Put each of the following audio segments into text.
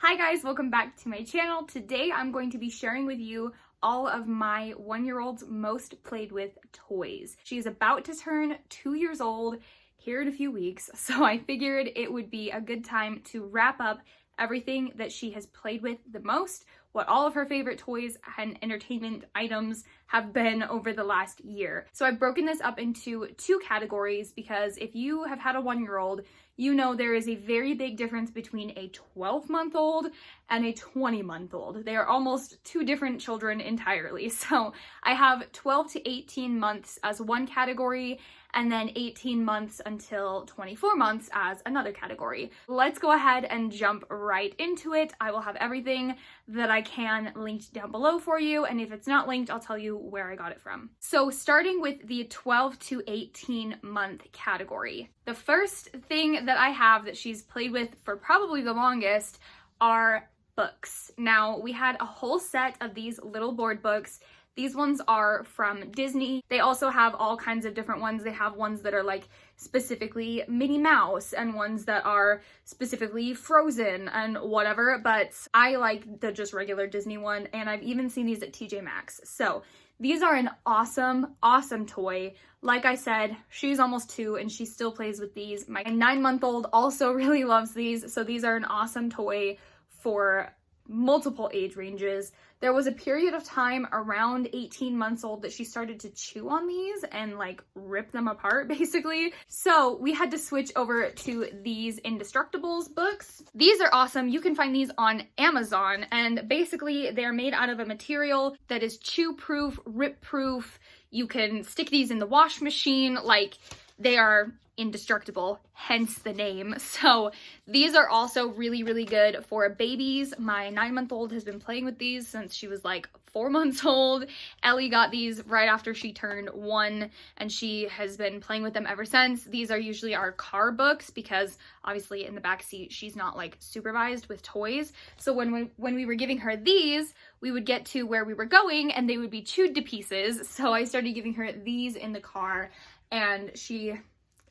Hi guys, welcome back to my channel. Today I'm going to be sharing with you all of my 1-year-old's most played with toys. She is about to turn 2 years old here in a few weeks, so I figured it would be a good time to wrap up everything that she has played with the most, what all of her favorite toys and entertainment items have been over the last year. So I've broken this up into two categories because if you have had a 1-year-old, you know there is a very big difference between a 12-month-old and a 20-month-old. They are almost two different children entirely. So I have 12 to 18 months as one category, and then 18 months until 24 months as another category. Let's go ahead and jump right into it. I will have everything that I can linked down below for you, and if it's not linked, I'll tell you where I got it from. So starting with the 12 to 18 month category. The first thing that I have that she's played with for probably the longest are books. Now, we had a whole set of these little board books. These ones are from Disney. They also have all kinds of different ones. They have ones that are like specifically Minnie Mouse and ones that are specifically Frozen and whatever, but I like the just regular Disney one, and I've even seen these at TJ Maxx. So these are an awesome, awesome toy. Like I said, she's almost 2 and she still plays with these. My 9-month-old also really loves these, so these are an awesome toy for multiple age ranges. There was a period of time around 18 months old that she started to chew on these and like rip them apart basically. So we had to switch over to these Indestructibles books. These are awesome. You can find these on Amazon, and basically they're made out of a material that is chew proof, rip proof. You can stick these in the wash machine, like they are indestructible, hence the name. So these are also really, really good for babies. My 9-month-old has been playing with these since she was like 4 months old. Ellie got these right after she turned 1, and she has been playing with them ever since. These are usually our car books because obviously in the back seat she's not like supervised with toys. So when we were giving her these, we would get to where we were going and they would be chewed to pieces. So I started giving her these in the car, and she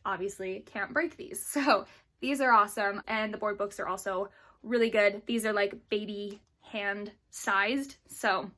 obviously can't break these. So these are awesome, and the board books are also really good. These are like baby hand sized, so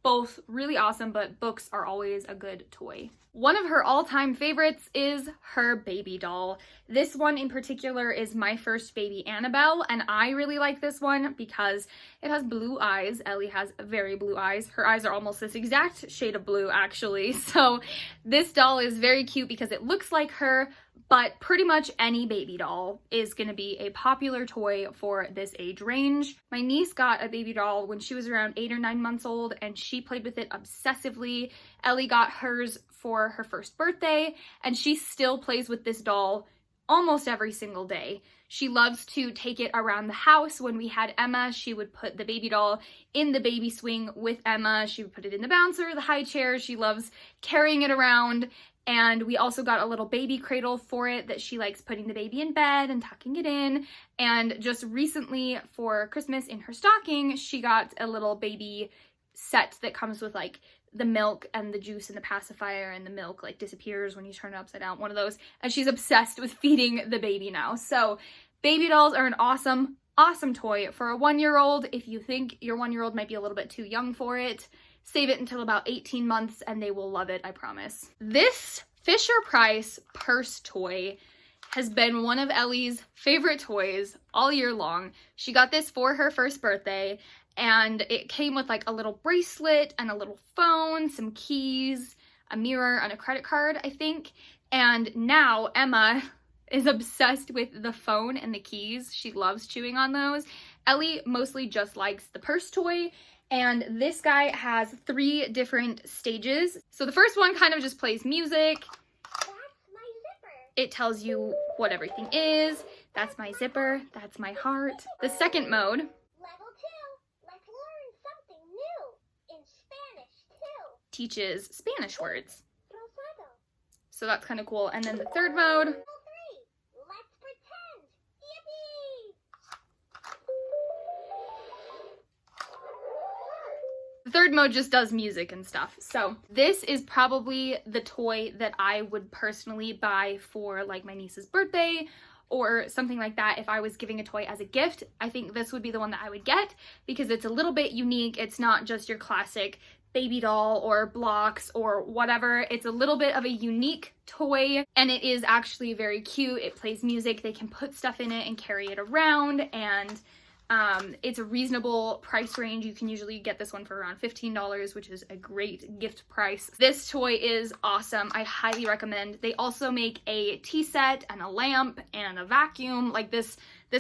both really awesome, but books are always a good toy. One of her all-time favorites is her baby doll. This one in particular is My First Baby Annabelle, and I really like this one because it has blue eyes. Ellie has very blue eyes. Her eyes are almost this exact shade of blue, actually. So this doll is very cute because it looks like her, but pretty much any baby doll is going to be a popular toy for this age range. My niece got a baby doll when she was around 8 or 9 months old, and she played with it obsessively. Ellie got hers for her first birthday, and she still plays with this doll almost every single day. She loves to take it around the house. When we had Emma, she would put the baby doll in the baby swing with Emma. She would put it in the bouncer, the high chair. She loves carrying it around. And we also got a little baby cradle for it that she likes putting the baby in bed and tucking it in. And just recently for Christmas in her stocking, she got a little baby set that comes with like the milk and the juice and the pacifier, and the milk like disappears when you turn it upside down, one of those. And she's obsessed with feeding the baby now. So baby dolls are an awesome, awesome toy for a 1-year-old. If you think your 1-year-old might be a little bit too young for it, save it until about 18 months and they will love it, I promise. This FisherPrice Purse toy has been one of Ellie's favorite toys all year long. She got this for her first birthday, and it came with like a little bracelet and a little phone, some keys, a mirror, and a credit card, I think. And now Emma is obsessed with the phone and the keys. She loves chewing on those. Ellie mostly just likes the purse toy, and this guy has 3 different stages. So the first one kind of just plays music. That's my zipper. It tells you what everything is. That's my zipper. That's my heart. The second mode. Level 2. Let's learn something new in Spanish too. Teaches Spanish words. Rosado. So that's kind of cool. And then the third mode. Level 3. Let's pretend. Yippee! The third mode just does music and stuff. So this is probably the toy that I would personally buy for like my niece's birthday or something like that, if I was giving a toy as a gift, I think this would be the one that I would get because it's a little bit unique. It's not just your classic baby doll or blocks or whatever. It's a little bit of a unique toy, and it is actually very cute. It plays music. They can put stuff in it and carry it around, and it's a reasonable price range. You can usually get this one for around $15, which is a great gift price. This toy is awesome. I highly recommend. They also make a tea set and a lamp and a vacuum, like this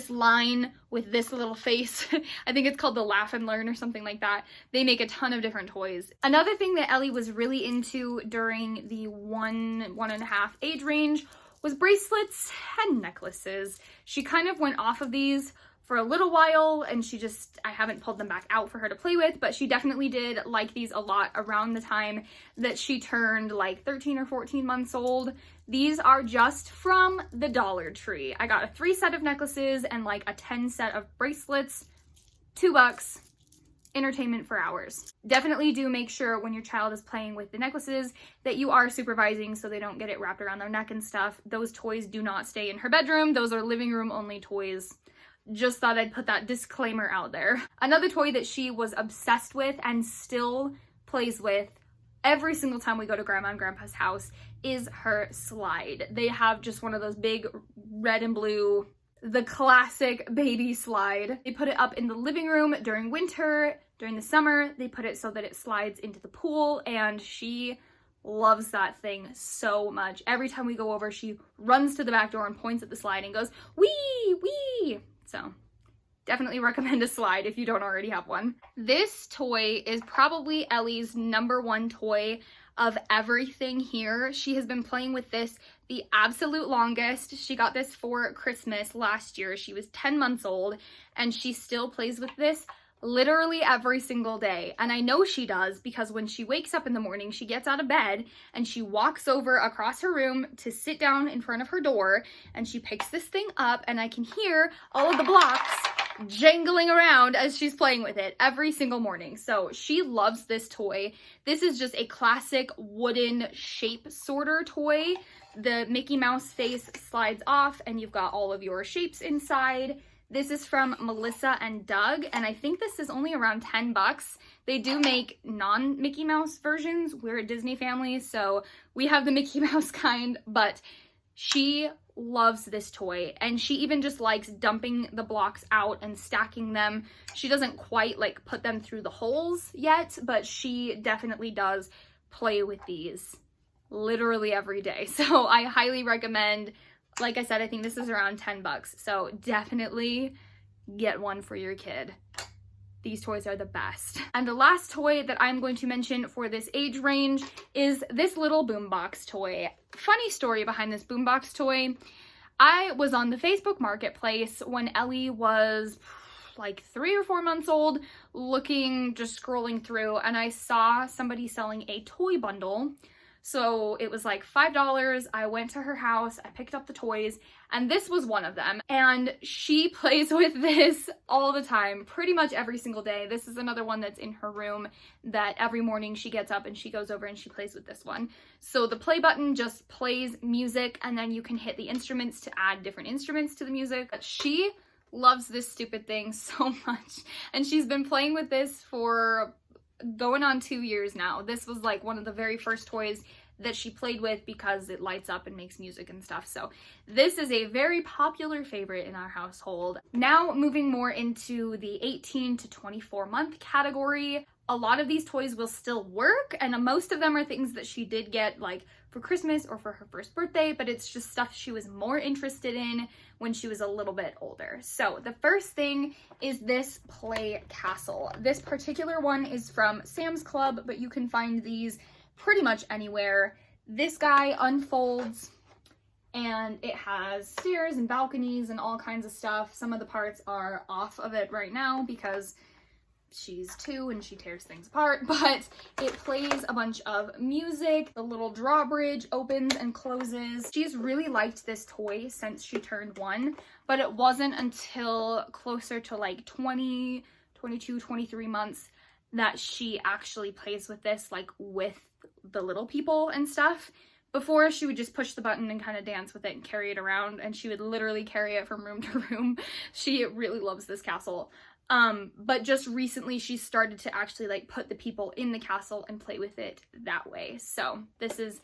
line with this little face. I think it's called the Laugh and Learn or something like that. They make a ton of different toys. Another thing that Ellie was really into during the 1.5 age range was bracelets and necklaces. She kind of went off of these for a little while, and I haven't pulled them back out for her to play with, but she definitely did like these a lot around the time that she turned like 13 or 14 months old. These are just from the Dollar Tree. I got a 3 set of necklaces and like a 10 set of bracelets, $2, entertainment for hours. Definitely do make sure when your child is playing with the necklaces that you are supervising so they don't get it wrapped around their neck and stuff. Those toys do not stay in her bedroom. Those are living room only toys. Just thought I'd put that disclaimer out there. Another toy that she was obsessed with and still plays with every single time we go to Grandma and Grandpa's house is her slide. They have just one of those big red and blue, the classic baby slide. They put it up in the living room during winter. During the summer, they put it so that it slides into the pool, and she loves that thing so much. Every time we go over, she runs to the back door and points at the slide and goes, "Wee, wee." So definitely recommend a slide if you don't already have one. This toy is probably Ellie's #1 toy of everything here. She has been playing with this the absolute longest. She got this for Christmas last year. She was 10 months old, and she still plays with this literally every single day. And I know she does because when she wakes up in the morning, she gets out of bed and she walks over across her room to sit down in front of her door, and she picks this thing up, and I can hear all of the blocks jangling around as she's playing with it every single morning. So she loves this toy. This is just a classic wooden shape sorter toy. The Mickey Mouse face slides off and you've got all of your shapes inside. This is from Melissa and Doug, and I think this is only around $10. They do make non-Mickey Mouse versions. We're a Disney family, so we have the Mickey Mouse kind, but she loves this toy, and she even just likes dumping the blocks out and stacking them. She doesn't quite like put them through the holes yet, but she definitely does play with these literally every day. So I highly recommend. Like I said, I think this is around $10, so definitely get one for your kid. These toys are the best. And the last toy that I'm going to mention for this age range is this little Boombox toy. Funny story behind this Boombox toy. I was on the Facebook Marketplace when Ellie was like 3 or 4 months old, just scrolling through, and I saw somebody selling a toy bundle. So it was like $5. I went to her house, I picked up the toys, and this was one of them. And she plays with this all the time, pretty much every single day. This is another one that's in her room that every morning she gets up and she goes over and she plays with this one. So the play button just plays music, and then you can hit the instruments to add different instruments to the music. But she loves this stupid thing so much, and she's been playing with this for going on 2 years now. This was like one of the very first toys that she played with because it lights up and makes music and stuff. So this is a very popular favorite in our household. Now moving more into the 18 to 24 month category. A lot of these toys will still work, and most of them are things that she did get like for Christmas or for her first birthday, but it's just stuff she was more interested in when she was a little bit older. So the first thing is this play castle. This particular one is from Sam's Club, but you can find these pretty much anywhere. This guy unfolds, and it has stairs and balconies and all kinds of stuff. Some of the parts are off of it right now because she's 2 and she tears things apart, but it plays a bunch of music. The little drawbridge opens and closes. She's really liked this toy since she turned 1, but it wasn't until closer to like 20, 22, 23 months that she actually plays with this, like with the little people and stuff. Before, she would just push the button and kind of dance with it and carry it around, and she would literally carry it from room to room. She really loves this castle. But just recently she started to actually like put the people in the castle and play with it that way. So this is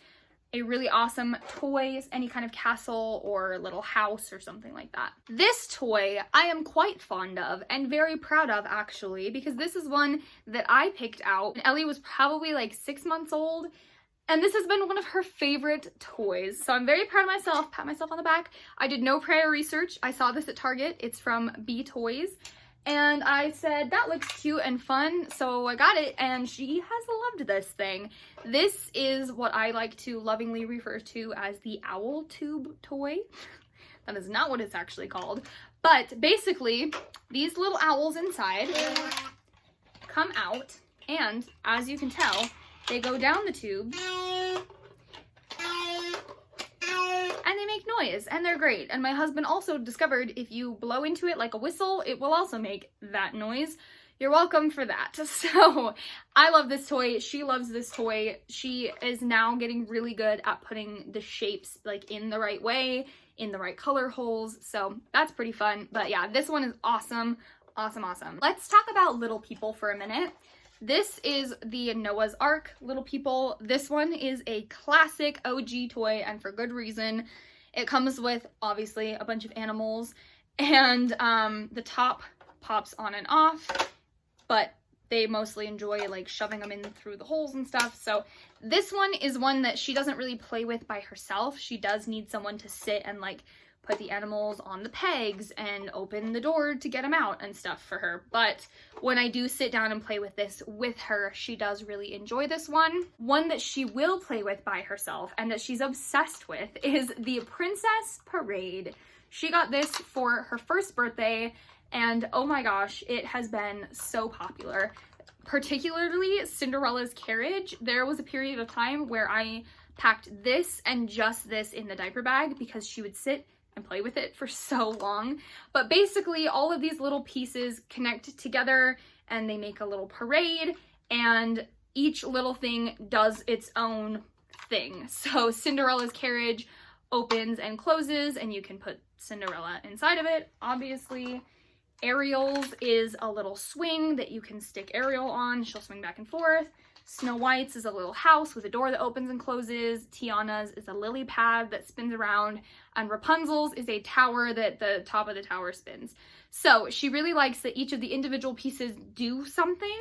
a really awesome toy, any kind of castle or little house or something like that. This toy I am quite fond of and very proud of, actually, because this is one that I picked out. Ellie was probably like 6 months old, and this has been one of her favorite toys. So I'm very proud of myself, pat myself on the back. I did no prior research. I saw this at Target. It's from B Toys. And I said, that looks cute and fun, so I got it, and she has loved this thing. This is what I like to lovingly refer to as the owl tube toy. That is not what it's actually called. But basically, these little owls inside come out, and as you can tell, they go down the tube, and they make noise, and they're great. And my husband also discovered if you blow into it like a whistle, it will also make that noise. You're welcome for that. So I love this toy. She loves this toy. She is now getting really good at putting the shapes like in the right way, in the right color holes. So that's pretty fun. But yeah, this one is awesome. Awesome, awesome. Let's talk about Little People for a minute. This is the Noah's Ark Little People. This one is a classic OG toy, and for good reason. It comes with, obviously, a bunch of animals, and the top pops on and off, but they mostly enjoy, like, shoving them in through the holes and stuff. So this one is one that she doesn't really play with by herself. She does need someone to sit and, like, put the animals on the pegs and open the door to get them out and stuff for her. But when I do sit down and play with this with her, she does really enjoy this one. One that she will play with by herself and that she's obsessed with is the Princess Parade. She got this for her first birthday, and oh my gosh, it has been so popular. Particularly Cinderella's carriage. There was a period of time where I packed this and just this in the diaper bag because she would sit and play with it for so long. But basically all of these little pieces connect together and they make a little parade, and each little thing does its own thing. So Cinderella's carriage opens and closes and you can put Cinderella inside of it, obviously. Ariel's is a little swing that you can stick Ariel on. She'll swing back and forth. Snow White's is a little house with a door that opens and closes. Tiana's is a lily pad that spins around. And Rapunzel's is a tower that the top of the tower spins. So she really likes that each of the individual pieces do something,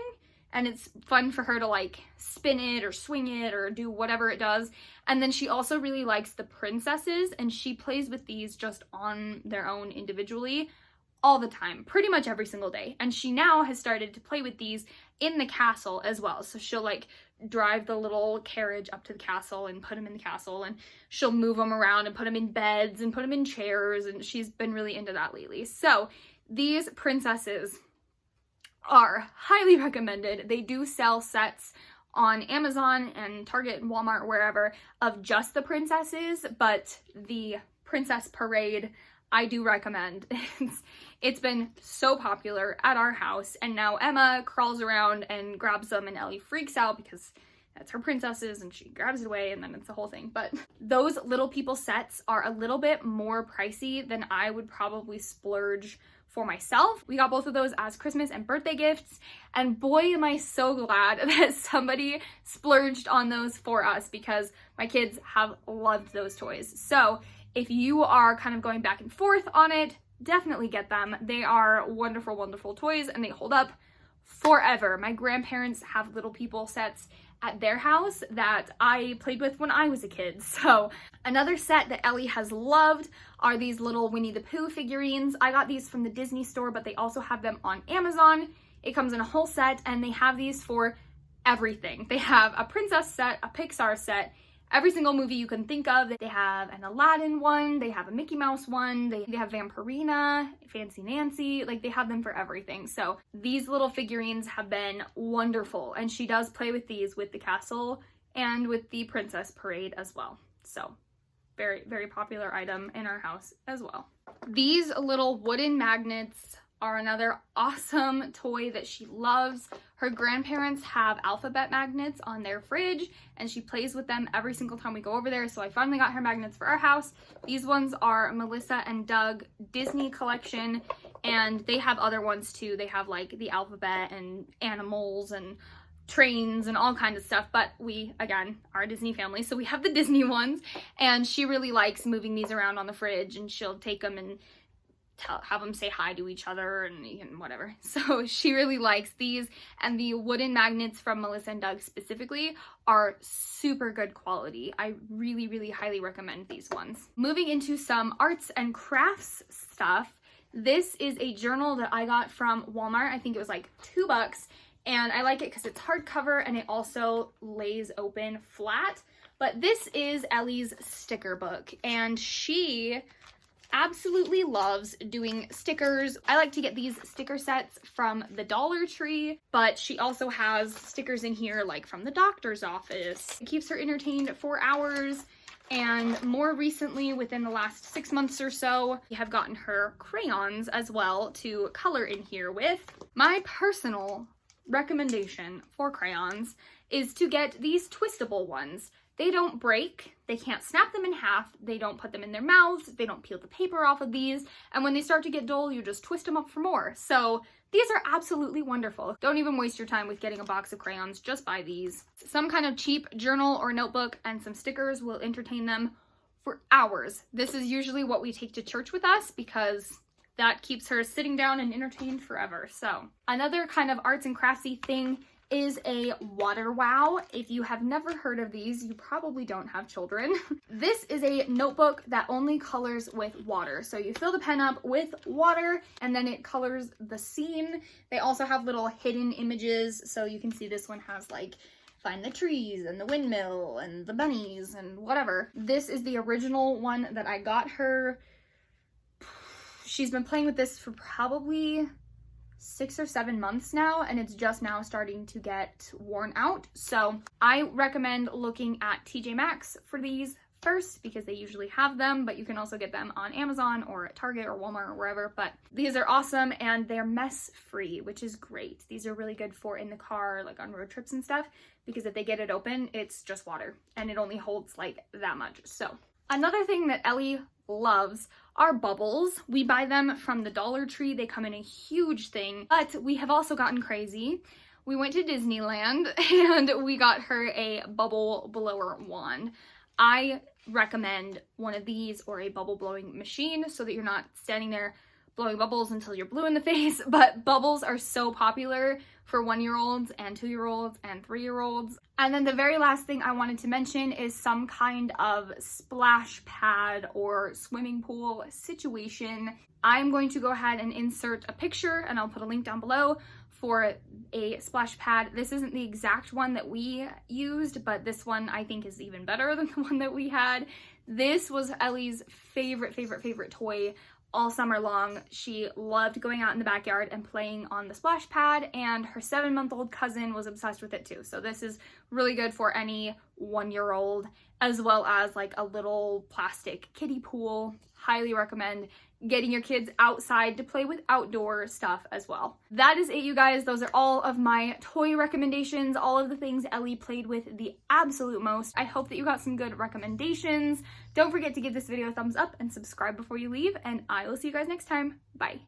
and it's fun for her to like spin it or swing it or do whatever it does. And then she also really likes the princesses, and she plays with these just on their own individually all the time, pretty much every single day. And she now has started to play with these in the castle as well. So she'll like drive the little carriage up to the castle and put them in the castle, and she'll move them around and put them in beds and put them in chairs, and she's been really into that lately. So these princesses are highly recommended. They do sell sets on Amazon and Target and Walmart, wherever, of just the princesses, but the Princess Parade I do recommend. It's been so popular at our house, and now Emma crawls around and grabs them, and Ellie freaks out because that's her princesses and she grabs it away, and then it's the whole thing. But those Little People sets are a little bit more pricey than I would probably splurge for myself. We got both of those as Christmas and birthday gifts, and boy am I so glad that somebody splurged on those for us, because my kids have loved those toys. So if you are kind of going back and forth on it, definitely get them. They are wonderful, wonderful toys, and they hold up forever. My grandparents have Little People sets at their house that I played with when I was a kid. So another set that Ellie has loved are these little Winnie the Pooh figurines. I got these from the Disney store, but they also have them on Amazon. It comes in a whole set, and they have these for everything. They have a princess set, a Pixar set, every single movie you can think of. They have an Aladdin one, they have a Mickey Mouse one, they have Vampirina, Fancy Nancy, like they have them for everything. So these little figurines have been wonderful, and she does play with these with the castle and with the Princess Parade as well. So very, very popular item in our house as well. These little wooden magnets are another awesome toy that she loves. Her grandparents have alphabet magnets on their fridge and she plays with them every single time we go over there. So I finally got her magnets for our house. These ones are Melissa and Doug Disney collection, and they have other ones too. They have like the alphabet and animals and trains and all kinds of stuff, but we, again, are a Disney family, so we have the Disney ones, and she really likes moving these around on the fridge, and she'll take them and have them say hi to each other and whatever. So she really likes these, and the wooden magnets from Melissa and Doug specifically are super good quality. I really, really highly recommend these ones. Moving into some arts and crafts stuff, this is a journal that I got from Walmart. I think it was like $2, and I like it because it's hardcover and it also lays open flat. But this is Ellie's sticker book, and she absolutely loves doing stickers. I like to get these sticker sets from the Dollar Tree, but she also has stickers in here like from the doctor's office. It keeps her entertained for hours. And more recently, within the last 6 months or so, we have gotten her crayons as well to color in here with. My personal recommendation for crayons is to get these twistable ones. They don't break, they can't snap them in half, they don't put them in their mouths, they don't peel the paper off of these, and when they start to get dull, you just twist them up for more. So these are absolutely wonderful. Don't even waste your time with getting a box of crayons, just buy these. Some kind of cheap journal or notebook and some stickers will entertain them for hours. This is usually what we take to church with us because that keeps her sitting down and entertained forever. So another kind of arts and craftsy thing is a water wow. If you have never heard of these, you probably don't have children. This is a notebook that only colors with water. So you fill the pen up with water and then it colors the scene. They also have little hidden images. So you can see this one has like find the trees and the windmill and the bunnies and whatever. This is the original one that I got her. She's been playing with this for probably 6 or 7 months now, and it's just now starting to get worn out. So I recommend looking at TJ Maxx for these first because they usually have them, but you can also get them on Amazon or at Target or Walmart or wherever. But these are awesome and they're mess free, which is great. These are really good for in the car, like on road trips and stuff, because if they get it open, it's just water and it only holds like that much. So another thing that Ellie loves are bubbles. We buy them from the Dollar Tree. They come in a huge thing, but we have also gotten crazy. We went to Disneyland and we got her a bubble blower wand. I recommend one of these or a bubble blowing machine so that you're not standing there blowing bubbles until you're blue in the face, but bubbles are so popular for 1-year-olds and 2-year-olds and 3-year-olds. And then the very last thing I wanted to mention is some kind of splash pad or swimming pool situation. I'm going to go ahead and insert a picture and I'll put a link down below for a splash pad. This isn't the exact one that we used, but this one I think is even better than the one that we had. This was Ellie's favorite toy all summer long. She loved going out in the backyard and playing on the splash pad, and her 7-month-old cousin was obsessed with it too. So this is really good for any 1-year-old, as well as like a little plastic kiddie pool. Highly recommend getting your kids outside to play with outdoor stuff as well. That is it, you guys. Those are all of my toy recommendations, all of the things Ellie played with the absolute most. I hope that you got some good recommendations. Don't forget to give this video a thumbs up and subscribe before you leave, and I will see you guys next time. Bye.